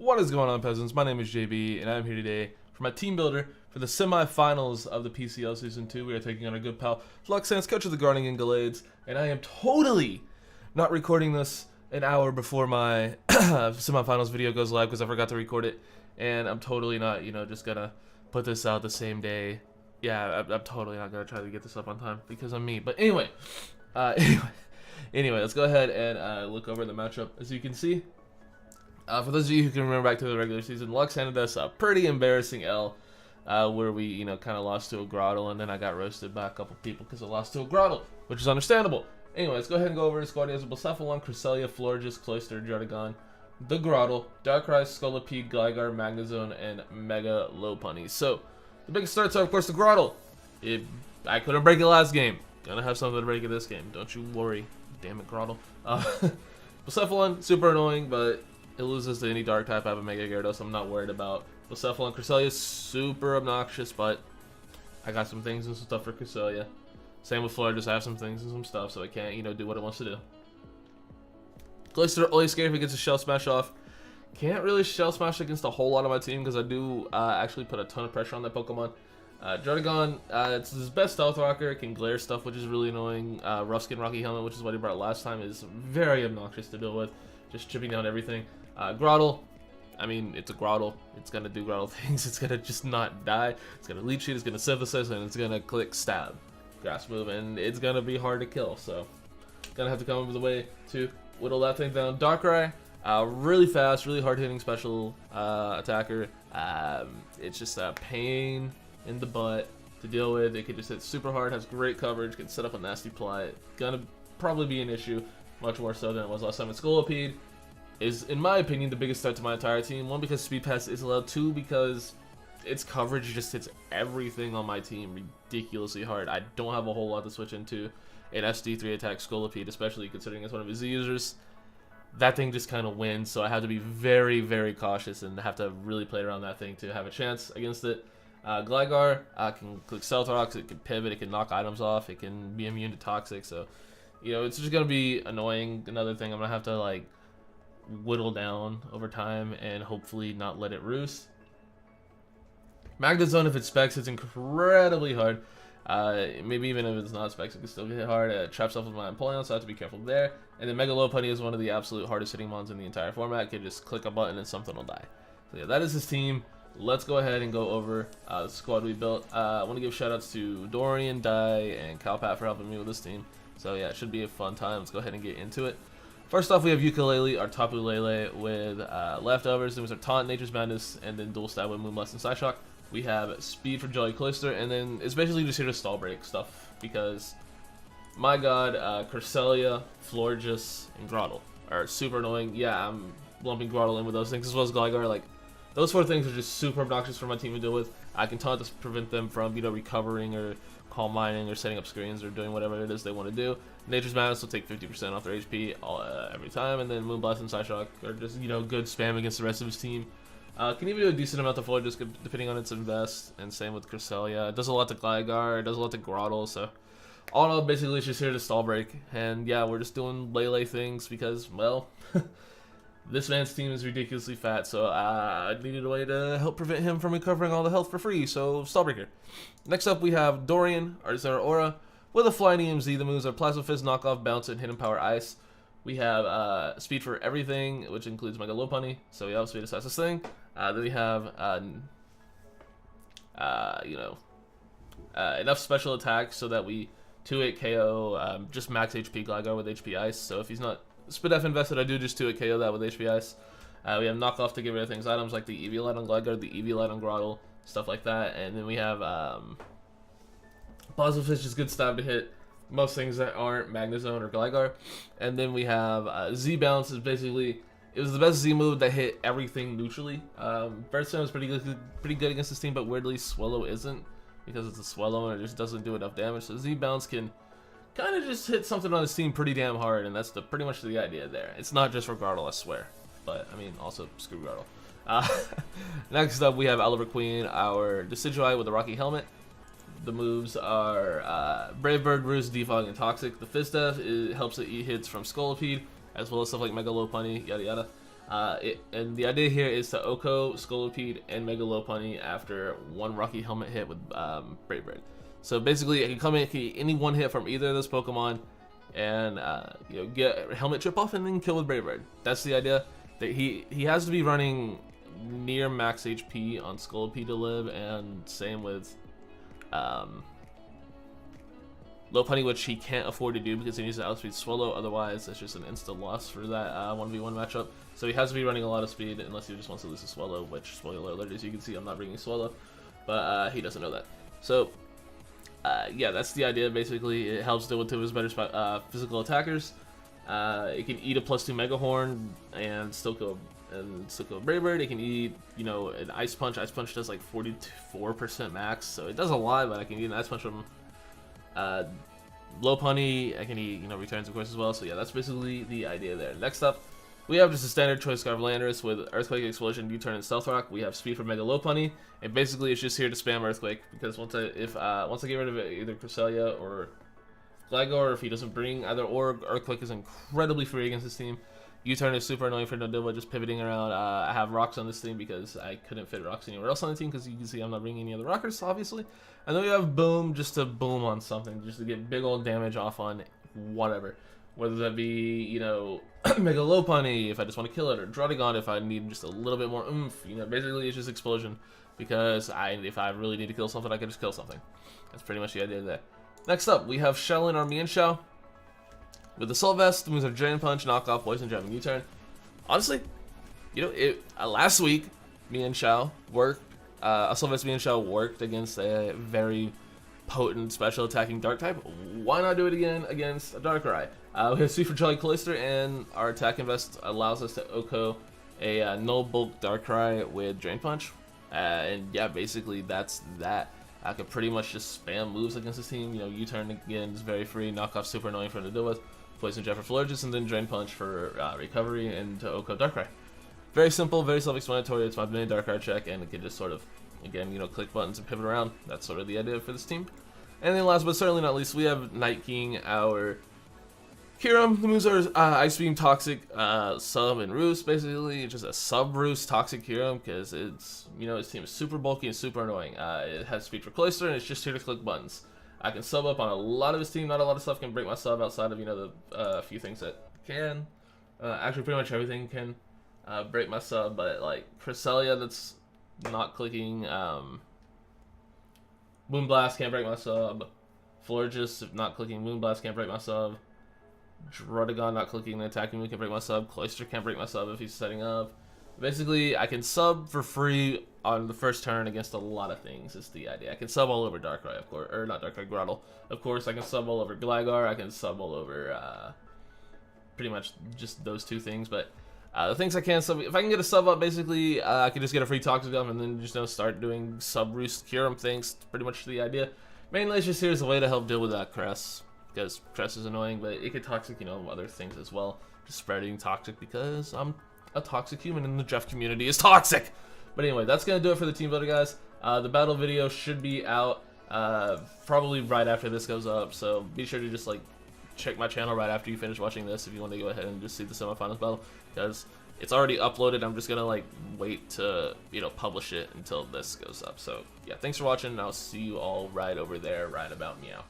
What is going on, peasants? My name is JB, and I'm here today for my team builder for the semifinals of the PCL Season 2. We are taking on our good pal, Luxance, coach of the Groningen Gallades, and I am totally not recording this an hour before my semifinals video goes live because I forgot to record it, and I'm totally not, just gonna put this out the same day. Yeah, I'm totally not gonna try to get this up on time because I'm me. But anyway, let's go ahead and look over the matchup. As you can see, for those of you who can remember back to the regular season, Lux handed us a pretty embarrassing L, where we, kind of lost to a Grottle, and then I got roasted by a couple people because I lost to a Grottle, which is understandable. Anyway, let's go ahead and go over the squad. He has Blacephalon, Cresselia, Florges, Cloister, Jardigon, the Grottle, Darkrai, Scolipede, Gligar, Magnezone, and Mega Lopunny. So, the biggest starts are, of course, the Grottle. I couldn't break it last game. Gonna have something to break it this game. Don't you worry. Damn it, Grottle. Blacephalon, super annoying, but it loses to any dark type. I have a Mega Gyarados, I'm not worried about. Blacephalon, Cresselia is super obnoxious, but I got some things and some stuff for Cresselia. Same with Florges, I have some things and some stuff, so it can't, do what it wants to do. Cloister, always scared if it gets a Shell Smash off. Can't really Shell Smash against a whole lot of my team because I do actually put a ton of pressure on that Pokemon. Jardigon, it's his best Stealth Rocker. It can glare stuff, which is really annoying. Rough Skin Rocky Helmet, which is what he brought last time, is very obnoxious to deal with. Just chipping down everything. Grottle, I mean, it's a Grottle. It's going to do Grottle things. It's going to just not die. It's going to Leech Seed, it's going to Synthesize, and it's going to click Stab. Grass move, and it's going to be hard to kill. So, going to have to come up with a way to whittle that thing down. Darkrai, really fast, really hard-hitting special attacker. It's just a pain in the butt to deal with. It can just hit super hard, has great coverage, can set up a nasty play. Gonna probably be an issue, much more so than it was last time. Scolipede is, in my opinion, the biggest threat to my entire team. One, because Speed Pass is allowed. Two, because its coverage just hits everything on my team ridiculously hard. I don't have a whole lot to switch into an SD3 attack Scolipede, especially considering it's one of his Z users. That thing just kind of wins, so I have to be very, very cautious and have to really play around that thing to have a chance against it. Gligar can click Stealth Rocks, it can pivot, it can knock items off, it can be immune to Toxic, so, it's just going to be annoying. Another thing I'm going to have to, whittle down over time and hopefully not let it roost. Magnezone, if it specs, it's incredibly hard. Maybe even if it's not specs, it can still get hit hard. Traps off with my Empoleon, so I have to be careful there. And then Mega Lopunny is one of the absolute hardest hitting mons in the entire format. Can just click a button and something will die. So yeah, that is his team. Let's go ahead and go over the squad we built. I want to give shout outs to Dorian, Dai, and Calpat for helping me with this team. So yeah, it should be a fun time. Let's go ahead and get into it. First off, we have Ukulele, our Tapu Lele with leftovers. Then we have Taunt, Nature's Madness, and then Dual Stab with Moonblast and Psyshock. We have Speed for Jolly Cloister, and then it's basically just here to stall break stuff because, my god, Cresselia, Florges, and Grottle are super annoying. Yeah, I'm lumping Grottle in with those things as well as Gligar. Those four things are just super obnoxious for my team to deal with. I can taunt to prevent them from, recovering or calm mining or setting up screens or doing whatever it is they want to do. Nature's Madness will take 50% off their HP every time, and then Moonblast and Psyshock are just, good spam against the rest of his team. Can even do a decent amount of Florges depending on its invest, and same with Cresselia. It does a lot to Gligar, it does a lot to Grottle, so all in all, basically it's just here to stall break. And yeah, we're just doing Lele things because, well, this man's team is ridiculously fat, so I needed a way to help prevent him from recovering all the health for free, so Stallbreaker. Next up, we have Dorian, our Zeraora, with a Flying EMZ. The moves are Plasma Fist, Knockoff, Bounce, and Hidden Power Ice. We have Speed for everything, which includes Mega Lopunny, so we have Speed Assassin this thing. Then we have, enough special attacks so that we 2-hit KO just max HP Gligar with HP Ice, so if he's not Spidef invested, I do just 2-hit KO that with HP Ice. We have Knockoff to get rid of things items like the Eviolite on Gligar, the Eviolite on Grottle, stuff like that. And then we have Plasma Fist, is good stab to hit most things that aren't Magnezone or Gligar. And then we have Z-Bounce is basically, it was the best Z move that hit everything neutrally. Birdstone is pretty good against this team, but weirdly Swallow isn't because it's a Swallow and it just doesn't do enough damage. So Z-Bounce can kind of just hit something on his team pretty damn hard, and that's pretty much the idea there. It's not just for Grottle, I swear. But, I mean, also, screw Grottle. Next up, we have Oliver Queen, our Decidueye with a Rocky Helmet. The moves are Brave Bird, Roost, Defog, and Toxic. The Fizz Def helps it eat hits from Scolipede, as well as stuff like Mega Lopunny, yada yada. And the idea here is to Oko, Scolipede, and Mega Lopunny after one Rocky Helmet hit with Brave Bird. So basically, it can come in any one hit from either of those Pokemon, and you know, get Helmet Chip off and then kill with Brave Bird. That's the idea. That he has to be running near max HP on Scolipede to live, and same with Lopunny, which he can't afford to do because he needs to outspeed Swallow, otherwise it's just an instant loss for that 1v1 matchup. So he has to be running a lot of speed unless he just wants to lose to Swallow, which, spoiler alert, as you can see, I'm not bringing Swallow, but he doesn't know that. So yeah, that's the idea. Basically, it helps deal with two of his better physical attackers. It can eat a +2 Mega Horn and still kill Brave Bird. It can eat, you know, an Ice Punch. Ice Punch does like 44% max, so it does a lot, but I can eat an Ice Punch from Lopunny. I can eat, you know, returns of course as well. So yeah, that's basically the idea there. Next up, we have just a standard Choice Scarf Landorus with Earthquake, Explosion, U-Turn, and Stealth Rock. We have Speed for Mega Lopunny, and basically it's just here to spam Earthquake, because once I get rid of it, either Cresselia or Gligar, if he doesn't bring either or, Earthquake is incredibly free against this team. U-Turn is super annoying for Nodilla, just pivoting around. I have Rocks on this team because I couldn't fit Rocks anywhere else on the team, because you can see I'm not bringing any other Rockers, obviously. And then we have Boom, just to boom on something, just to get big old damage off on whatever. Whether that be, you know, Mega Lopunny if I just want to kill it, or Druddigon if I need just a little bit more oomph. You know, basically it's just Explosion, because if I really need to kill something, I can just kill something. That's pretty much the idea there. Next up, we have Shell in our Mienshao. With the Soul Vest, the moves are Drain Punch, Knock Off, Poison Jab, and U-Turn. Honestly, you know, last week, Mienshao worked, a Soul Vest Mienshao worked against a very potent special attacking Dark type. Why not do it again against a Darkrai? We have Sweet for Jolly Cloyster, and our Attack Invest allows us to Oko a Null Bulk Darkrai with Drain Punch. And yeah, basically that's that. I could pretty much just spam moves against this team. You know, U-Turn again is very free, Knock Off super annoying for him to deal with, Poison Jab for Florges, and then Drain Punch for recovery and to Oko Darkrai. Very simple, very self-explanatory. It's my main Darkrai check, and it can just sort of, again, you know, click buttons and pivot around. That's sort of the idea for this team. And then last but certainly not least, we have Night King, our Kyurem. The moves are Ice Beam, Toxic, Sub, and Roost. Basically, just a Sub Roost Toxic Kyurem, because it's, you know, his team is super bulky and super annoying. It has Speed for Cloyster, and it's just here to click buttons. I can sub up on a lot of his team. Not a lot of stuff can break my sub outside of, you know, the few things that can. Actually, pretty much everything can break my sub, but like Cresselia, that's not clicking. Moonblast can't break my sub. Florges, if not clicking Moonblast, can't break my sub. Druddigon not clicking the attacking move can break my sub. Cloyster can't break my sub if he's setting up. Basically, I can sub for free on the first turn against a lot of things, is the idea. I can sub all over Darkrai, of course, or not Darkrai, Groudle. Of course, I can sub all over Gligar, I can sub all over pretty much just those two things, but the things I can sub, if I can get a sub up, basically, I can just get a free Toxic Gum and then just, you know, start doing sub Roost Kyurem things. Pretty much the idea. Mainly, it's just here as a way to help deal with that Cress, because Cress is annoying, but it could Toxic, you know, other things as well. Just spreading Toxic because I'm a toxic human and the Jeff community is toxic. But anyway, that's going to do it for the Team Builder, guys. The battle video should be out probably right after this goes up, so be sure to just, like, check my channel right after you finish watching this if you want to go ahead and just see the semifinals battle, because it's already uploaded. I'm just going to, like, wait to, you know, publish it until this goes up. So, yeah, thanks for watching, and I'll see you all right over there right about meow.